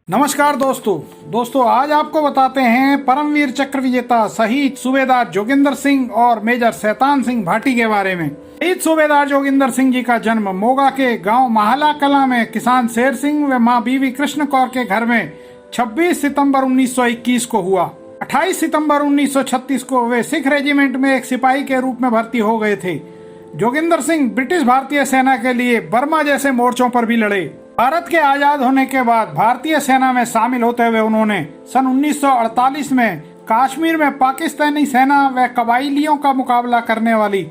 नमस्कार दोस्तों आज आपको बताते हैं परमवीर चक्र विजेता शहीद सूबेदार जोगिंदर सिंह और मेजर शैतान सिंह भाटी के बारे में। शहीद सूबेदार जोगिंदर सिंह जी का जन्म मोगा के गांव महाला कला में किसान शेर सिंह व मां बीवी कृष्ण कौर के घर में 26 सितंबर 1921 को हुआ। 28 सितंबर 1936 को वे सिख रेजिमेंट में एक सिपाही के रूप में भर्ती हो गए थे। जोगिंदर सिंह ब्रिटिश भारतीय सेना के लिए बर्मा जैसे मोर्चों पर भी लड़े। भारत के आजाद होने के बाद भारतीय सेना में शामिल होते हुए उन्होंने सन 1948 में कश्मीर में पाकिस्तानी सेना व कबाइलियों का मुकाबला करने वाली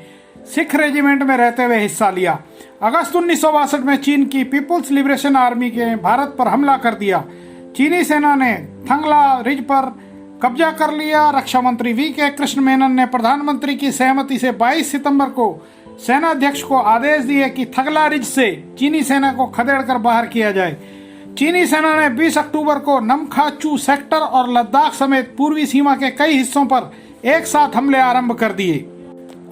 सिख रेजिमेंट में रहते हुए हिस्सा लिया। अगस्त 1962 में चीन की पीपुल्स लिबरेशन आर्मी के भारत पर हमला कर दिया। चीनी सेना ने थंगला रिज पर कब्जा कर लिया। रक्षा मंत्री वी.के. कृष्ण मेनन ने प्रधानमंत्री की सहमति से 22 सितंबर को सेना अध्यक्ष को आदेश दिए कि थगला रिज से चीनी सेना को खदेड़कर बाहर किया जाए। चीनी सेना ने 20 अक्टूबर को नमखाचू सेक्टर और लद्दाख समेत पूर्वी सीमा के कई हिस्सों पर एक साथ हमले आरंभ कर दिए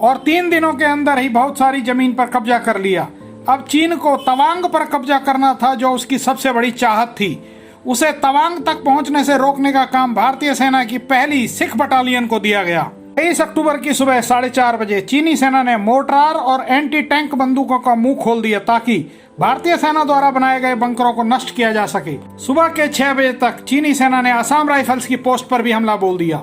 और 3 दिनों के अंदर ही बहुत सारी जमीन पर कब्जा कर लिया। अब चीन को तवांग पर कब्जा करना था, जो उसकी सबसे बड़ी चाहत थी। उसे तवांग तक पहुंचने से रोकने का काम भारतीय सेना की पहली सिख बटालियन को दिया गया। 23 अक्टूबर की सुबह 4:30 बजे चीनी सेना ने मोर्टार और एंटी टैंक बंदूकों का मुंह खोल दिया ताकि भारतीय सेना द्वारा बनाए गए बंकरों को नष्ट किया जा सके। सुबह के 6 बजे तक चीनी सेना ने असम राइफल्स की पोस्ट पर भी हमला बोल दिया।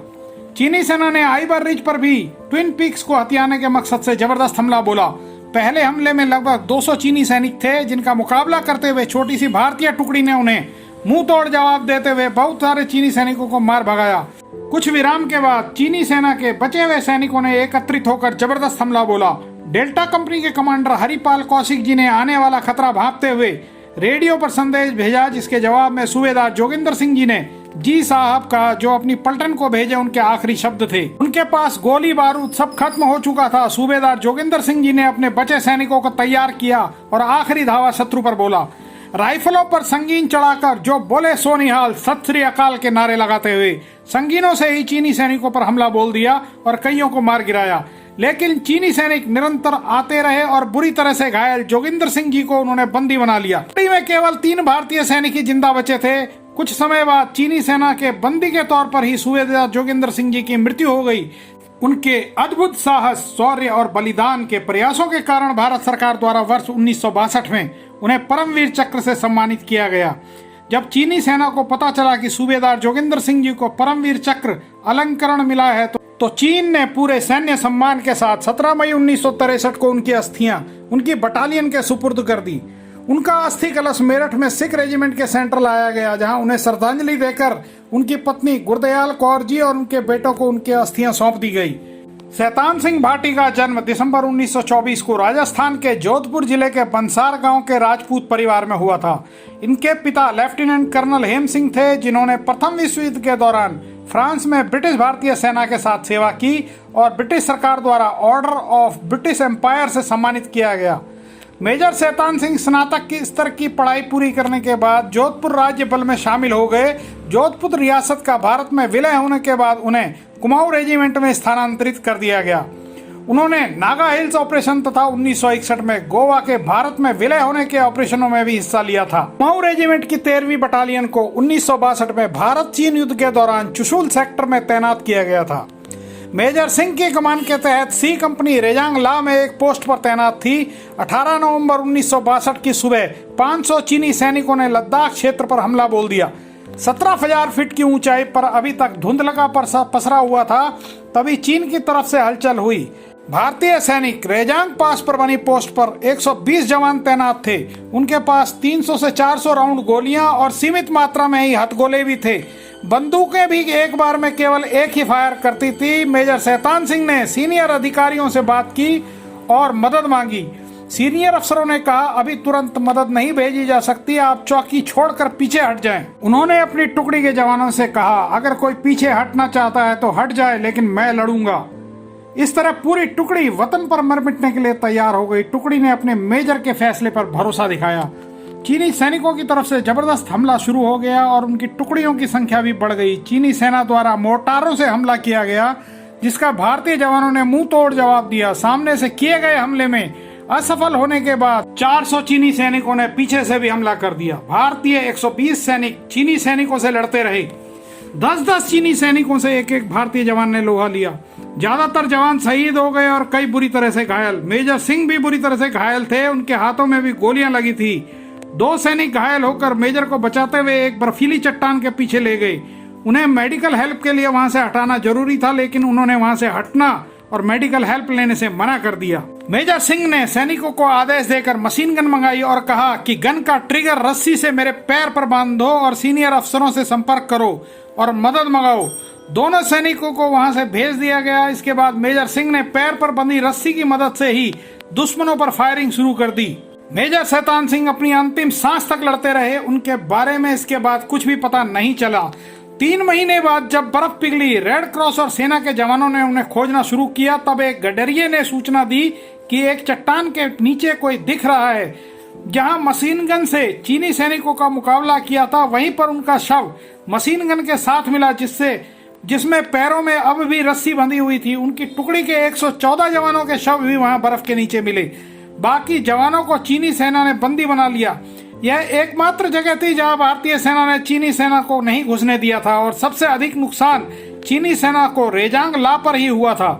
चीनी सेना ने आइबर रिज पर भी ट्विन पीक्स को हथियाने के मकसद से जबरदस्त हमला बोला। पहले हमले में लगभग 200 चीनी सैनिक थे, जिनका मुकाबला करते हुए छोटी सी भारतीय टुकड़ी ने उन्हें मुंह तोड़ जवाब देते हुए बहुत सारे चीनी सैनिकों को मार भगाया। कुछ विराम के बाद चीनी सेना के बचे हुए सैनिकों ने एकत्रित होकर जबरदस्त हमला बोला। डेल्टा कंपनी के कमांडर हरिपाल कौशिक जी ने आने वाला खतरा भांपते हुए रेडियो पर संदेश भेजा, जिसके जवाब में सूबेदार जोगिंदर सिंह जी ने जी साहब कहा, जो अपनी पलटन को भेजे उनके आखिरी शब्द थे। उनके पास गोली बारूद सब खत्म हो चुका था। सूबेदार जोगिंदर सिंह जी ने अपने बचे सैनिकों को तैयार किया और आखिरी धावा शत्रु पर बोला। राइफलों पर संगीन चढ़ाकर जो बोले सो निहाल, सत श्री अकाल के नारे लगाते हुए संगीनों से ही चीनी सैनिकों पर हमला बोल दिया और कईयों को मार गिराया। लेकिन चीनी सैनिक निरंतर आते रहे और बुरी तरह से घायल जोगिंदर सिंह जी को उन्होंने बंदी बना लिया। टुकड़ी में केवल 3 भारतीय सैनिक ही जिंदा बचे थे। कुछ समय बाद चीनी सेना के बंदी के तौर पर ही सूबेदार जोगिंदर सिंह जी की मृत्यु हो गई। उनके अद्भुत साहस, शौर्य और बलिदान के प्रयासों के कारण भारत सरकार द्वारा वर्ष 1962 में उन्हें परमवीर चक्र से सम्मानित किया गया। जब चीनी सेना को पता चला कि सूबेदार जोगिंदर सिंह जी को परमवीर चक्र अलंकरण मिला है तो चीन ने पूरे सैन्य सम्मान के साथ 17 मई 1963 को उनकी अस्थियां उनकी बटालियन के सुपुर्द कर दी। उनका अस्थि कलश मेरठ में सिख रेजिमेंट के सेंटर लाया गया, जहां उन्हें श्रद्धांजलि देकर उनकी पत्नी गुरदयाल कौर जी और उनके बेटों को उनकी अस्थियां सौंप दी गई। शैतान सिंह भाटी का जन्म दिसंबर 1924 को राजस्थान के जोधपुर जिले के बंसार गांव के राजपूत परिवार में हुआ था। इनके पिता लेफ्टिनेंट कर्नल हेम सिंह थे, जिन्होंने प्रथम विश्व युद्ध के दौरान फ्रांस में ब्रिटिश भारतीय सेना के साथ सेवा की और ब्रिटिश सरकार द्वारा ऑर्डर ऑफ ब्रिटिश एम्पायर से सम्मानित किया गया। मेजर शैतान सिंह स्नातक की स्तर की पढ़ाई पूरी करने के बाद जोधपुर राज्य बल में शामिल हो गए। जोधपुर रियासत का भारत में विलय होने के बाद उन्हें कुमाऊं रेजिमेंट में स्थानांतरित कर दिया गया। उन्होंने नागा हिल्स ऑपरेशन तथा 1961 में गोवा के भारत में विलय होने के ऑपरेशनों में भी हिस्सा लिया था। कुमाऊं रेजिमेंट की 13वीं बटालियन को 1962 में भारत चीन युद्ध के दौरान चुशुल सेक्टर में तैनात किया गया था। मेजर सिंह की कमान के तहत सी कंपनी रेजांग ला में एक पोस्ट पर तैनात थी। 18 नवंबर 1962 की सुबह 500 चीनी सैनिकों ने लद्दाख क्षेत्र पर हमला बोल दिया। 17,000 फीट की ऊंचाई पर अभी तक धुंधलका पसरा हुआ था, तभी चीन की तरफ से हलचल हुई। भारतीय सैनिक रेजांग पास पर बनी पोस्ट पर 120 जवान तैनात थे। उनके पास 300 से 400 राउंड गोलियां और सीमित मात्रा में ही हथगोले भी थे। बंदूकें भी एक बार में केवल एक ही फायर करती थी। मेजर शैतान सिंह ने सीनियर अधिकारियों से बात की और मदद मांगी। सीनियर अफसरों ने कहा, अभी तुरंत मदद नहीं भेजी जा सकती, आप चौकी छोड़कर पीछे हट जाएं। उन्होंने अपनी टुकड़ी के जवानों से कहा, अगर कोई पीछे हटना चाहता है तो हट जाए, लेकिन मैं लड़ूंगा। इस तरह पूरी टुकड़ी वतन पर मर मिटने के लिए तैयार हो गई। टुकड़ी ने अपने मेजर के फैसले पर भरोसा दिखाया। चीनी सैनिकों की तरफ से जबरदस्त हमला शुरू हो गया और उनकी टुकड़ियों की संख्या भी बढ़ गई। चीनी सेना द्वारा मोर्टारों से हमला किया गया, जिसका भारतीय जवानों ने मुंह तोड़ जवाब दिया। सामने से किए गए हमले में असफल होने के बाद 400 चीनी सैनिकों ने पीछे से भी हमला कर दिया। भारतीय 120 सैनिक चीनी सैनिकों से लड़ते रहे। 10-10 चीनी सैनिकों से एक भारतीय जवान ने लोहा लिया। ज्यादातर जवान शहीद हो गए और कई बुरी तरह से घायल। मेजर सिंह भी बुरी तरह से घायल थे, उनके हाथों में भी गोलियां लगी थी। 2 सैनिक घायल होकर मेजर को बचाते हुए एक बर्फीली चट्टान के पीछे ले गए। उन्हें मेडिकल हेल्प के लिए वहां से हटाना जरूरी था, लेकिन उन्होंने वहां से हटना और मेडिकल हेल्प लेने से मना कर दिया। मेजर सिंह ने सैनिकों को आदेश देकर मशीन गन मंगाई और कहा कि गन का ट्रिगर रस्सी से मेरे पैर पर बांध दो और सीनियर अफसरों से संपर्क करो और मदद मंगाओ। दोनों सैनिकों को वहां से भेज दिया गया। इसके बाद मेजर सिंह ने पैर पर बंधी रस्सी की मदद से ही दुश्मनों पर फायरिंग शुरू कर दी। मेजर शैतान सिंह अपनी अंतिम सांस तक लड़ते रहे। उनके बारे में इसके बाद कुछ भी पता नहीं चला। 3 महीने बाद जब बर्फ पिघली, रेड क्रॉस और सेना के जवानों ने उन्हें खोजना शुरू किया, तब एक गडरिये ने सूचना दी कि एक चट्टान के नीचे कोई दिख रहा है। जहां मशीन गन से चीनी सैनिकों का मुकाबला किया था, वहीं पर उनका शव मशीन गन के साथ मिला, जिसमें पैरों में अब भी रस्सी बंधी हुई थी। उनकी टुकड़ी के 114 जवानों के शव भी वहां बर्फ के नीचे मिले। बाकी जवानों को चीनी सेना ने बंदी बना लिया। यह एकमात्र जगह थी जहां भारतीय सेना ने चीनी सेना को नहीं घुसने दिया था और सबसे अधिक नुकसान चीनी सेना को रेजांग ला पर ही हुआ था।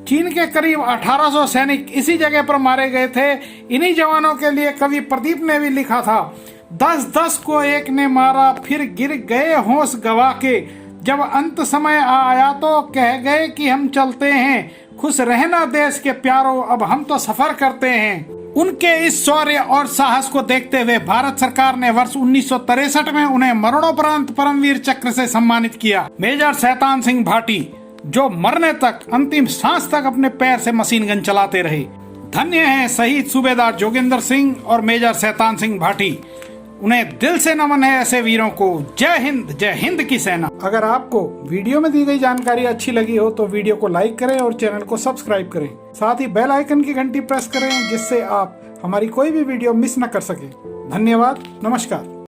चीन के करीब 1800 सैनिक इसी जगह पर मारे गए थे। इन्हीं जवानों के लिए कवि प्रदीप ने भी लिखा था, 10-10 को एक ने मारा, फिर गिर गए होश गवा के। जब अंत समय आया तो कह गए कि हम चलते हैं, खुश रहना देश के प्यारो, अब हम तो सफर करते हैं। उनके इस शौर्य और साहस को देखते हुए भारत सरकार ने वर्ष 1963 में उन्हें मरणोपरांत परमवीर चक्र से सम्मानित किया। मेजर शैतान सिंह भाटी, जो मरने तक, अंतिम सांस तक अपने पैर से मशीन गन चलाते रहे। धन्य हैं शहीद सूबेदार जोगिंदर सिंह और मेजर शैतान सिंह भाटी। उन्हें दिल से नमन है ऐसे वीरों को। जय हिंद की सेना। अगर आपको वीडियो में दी गई जानकारी अच्छी लगी हो तो वीडियो को लाइक करें और चैनल को सब्सक्राइब करें। साथ ही बेल आइकन की घंटी प्रेस करें, जिससे आप हमारी कोई भी वीडियो मिस न कर सके। धन्यवाद। नमस्कार।